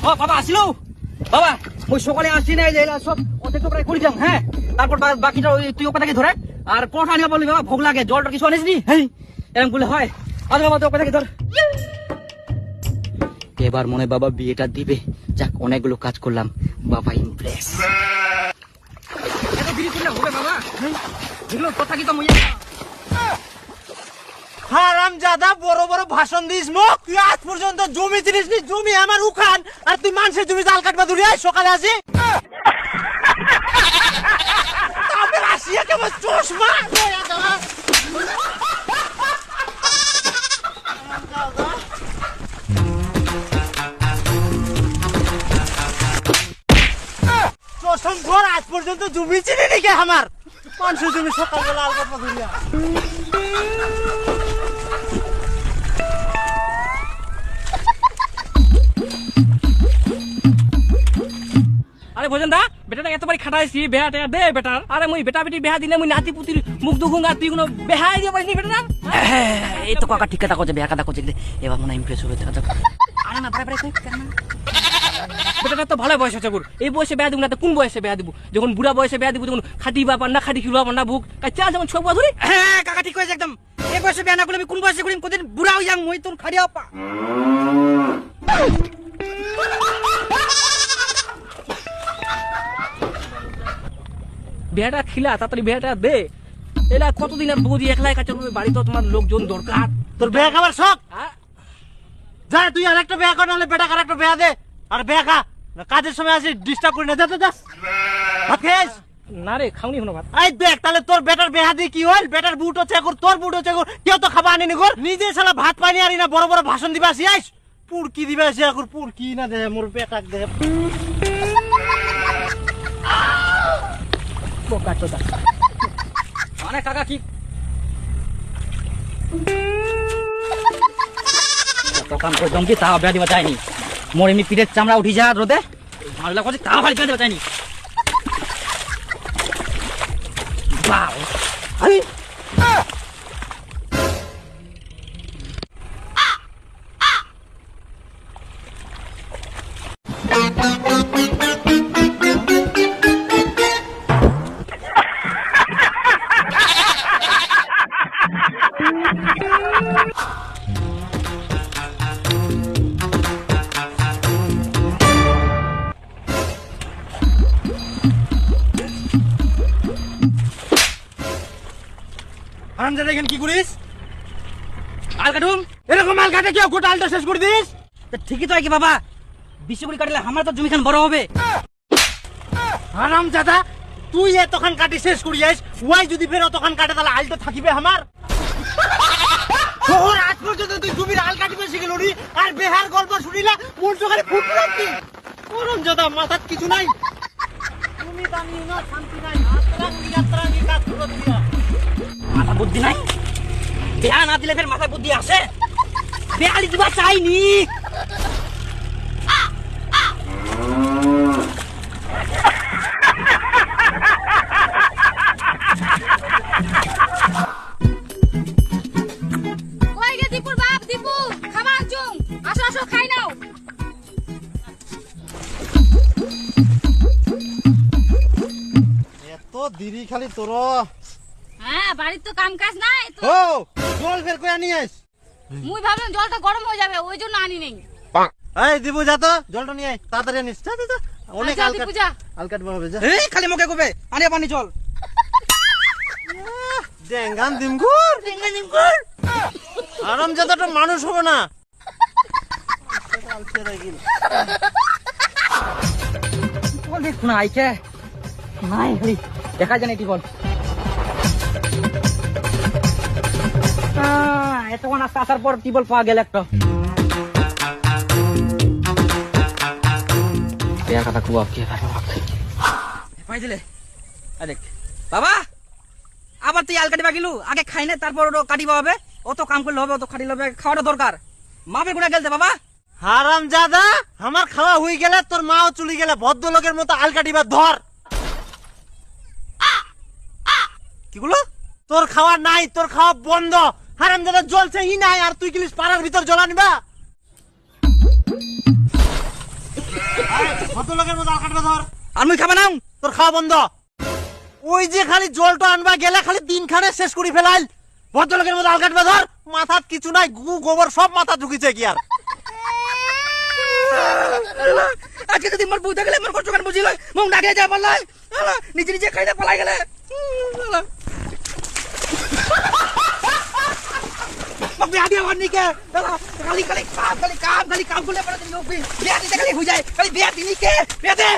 ও বাবা আসিল বাবা, ওই সকালে আসছি না, এই যে সব অর্ধেক তো প্রায় করিলাম। হ্যাঁ, তারপর বাকিটা ওই তুই ওকে ধরে আর কোনটা আনিবা বলবি বাবা, ভোগ লাগে, জলটা কিছু আনিস নি? হ্যাঁ এরকম বলে হয়? আচ্ছা বাবা, তুই ওকে ধর। এবার মনে বাবা বিয়েটা দিবে। যাক, অনেকগুলো কাজ করলাম, বাবা ইমপ্রেস। এত বিড়ি করলে হবে বাবা? এগুলো কথা কি তো হারামজাদা, বড় বড় ভাষণ দিস মুখ। তুই আজ পর্যন্ত জমি চিনিস নি, জমি আমার উখান, আর তুই মানুষের জমি জাল কাটবা ধরে আয় সকালে আসি। তারপর আসিয়া কেমন চশমা চশম ঘর, আজ পর্যন্ত জমি চিনি নাকি আমার মানুষের জমি সকালবেলা আল কাটবা ধরিয়া। আরে ভোজন দা, বেটাটা এতবারই খাটাইছি, বেহা টেকা দে বেটার। আরে মুই বেটা বেটি বেহা দিলে মুই নাতি পুতির মুখ দুখুং, আর তুই কোনো বেহাই দিয়ে পারিস নি বেটা। এই তো কাকা ঠিক কথা করছে, বেয়া কথা করছে, এবার মনে হয় ইমপ্রেস হবে। আরে না প্রায় বেটাটা তো ভালো বয়স হচ্ছে, এই বয়সে বেহা দিব না তো কোন বয়সে বেহা দিব? যখন বুড়া বয়সে বেহা দিব, যখন খাটি বাপার না খাটি খিলবা না বুক চা, যখন ছোক ধরি। হ্যাঁ কাকা ঠিক হয়েছে একদম। এই বয়সে বিয়া না করলে আমি কোন বয়সে করিম? কোনদিন বুড়া হয়ে যাম মই, তোর খাড়িয়া পা। বেহাটা খিলা তাড়াতাড়ি বেহাটা দে। এলা কতদিন আর বৌদি একলাই কাছে বাড়ি, তো তোমার লোকজন দরকার। তোর বেয়া খাবার শখ? হ্যাঁ? যা তুই আর একটা বেয়া কর, নাহলে বেটা কার একটা বেয়া দে আর বেয়া খা। কাজের সময় আসি ডিস্টার্ব করি না, যা তো যা। ভাত খেয়েছ? না রে, খাওনি কোনো ভাত। এই দেখ, তাহলে তোর বেটার বেহা দিয়ে কি হল? বেটার বুট হচ্ছে এখন, তোর বুট হচ্ছে এখন, কেউ তো খাবা আনিনি গর। নিজে শালা ভাত পানি আনি না, বড় বড় ভাষণ দিবা আসি। আইস পুরকি দিবা আসি এখন, পুরকি না দে মোর পেটাক দে। মানে কাকা কি কাম করে দমকি, তাও বেয়া দিবা চাইনি। মোর এমনি পিঠের চামড়া উঠি যা রোদে, মারলা করছে, তাও ভাই বেয়া দিবা চাইনি। বাও আরে হারামজাদা, এখানে কি করিস? আল কাটুম। এরকম আল কাটে কেউ গোটা আলটা শেষ করে দিস? ঠিকই তো হয় কি বাবা, বেশি করে কাটলে আমার তো জমিখান বড় হবে। হারামজাদা, তুই এতখান কাটি শেষ করি যাইস, ওয়াই যদি ফের অতখান কাটে তাহলে আলটা থাকিবে আমার। শহর আজ পর্যন্ত তুই জমির আল কাটিবে শিখে নি, আর বেহার গল্প শুনিলা মোর চোখে ফুটলাম কি? হারামজাদা, মাথার কিছু নাই। তুমি দামি না, শান্তি নাই, আত্রাঙ্গি কাজ করে দিয়া। মাথা বুদ্ধি নাই, বেয়া না দিলে ফের মাথায় বুদ্ধি আসে। বেয়ালি দিবা চাইনি। কই গে দীপুর বাপ, দীপু খাবার জুম, আসো আসো খাই নাও। এত দেরি খালি তোর। হ্যাঁ, বাড়ির তো কাম কাজ নাই তো। ও জল ফের কই আনি আইস? মুই ভাবলাম জলটা গরম হয়ে যাবে, ওই জন্য আনি নেই। এই দিবু, যা তো জলটা নিয়ে আয়, তাড়াতাড়ি আনিস। যা যা যা, অনেক আচ্ছা, আল দীপু কাট যা। আল কাটবা হবে। যা এই খালি মুখে কবে আনিয়া পানি চল। ডেঙ্গান দিমগুর, ডেঙ্গান দিমগুর। হারামজাদাটা মানুষ হবে না। বল দেখ না আইছে নাই, খালি দেখা যায় না এটি বল। এতক্ষণ আস্তে আসার পর টিবল পাওয়া গেল একটা। কথা খুব পাই দিলে দেখ বাবা, আবার তুই আল কাটিবা গেলু, আগে খাই না তারপর ওটা কাটিবা হবে। অত কাম করলে হবে, অত খাটি হবে, খাওয়াটা দরকার। মাপের গুণা গেলতে বাবা। হারামজাদা, আমার খাওয়া হয়ে গেলে তোর মাও চলে গেলে, ভদ্রলোকের মতো আল কাটিবা ধর। কি গুলো? তোর খাওয়া নাই, তোর খাওয়া বন্ধ। হারামজাদা জ্বলছে ই নাই, আর তুই গেলিস পাড়ার ভিতর জ্বলা নিবা। ভদ্রলোকের মতো আল কাটবে ধর। আর মুই খাবা নাও তোর খাওয়া বন্ধ। ওই যে খালি জলটা আনবা গেলে খালি দিনখানে শেষ করে ফেলাইল। ভদ্রলোকের মতো আল কাটবে ধর। মাথাত কিছু নাই, গু গোবর সব মাথা ঢুকিছে কি আর। আজকে যদি মোর বউ থাকলে মোর কষ্ট করে বুঝিল মুখ ডাকে যা পারলাই নিজে নিজে খাইতে পালাই গেলে বিয়া দিয়া হননি কে খালি খালি কাম করলে পরে দিন বিয়া দিতে খালি হয়ে যায় খালি বিয়া দিনি কে বিয়া দে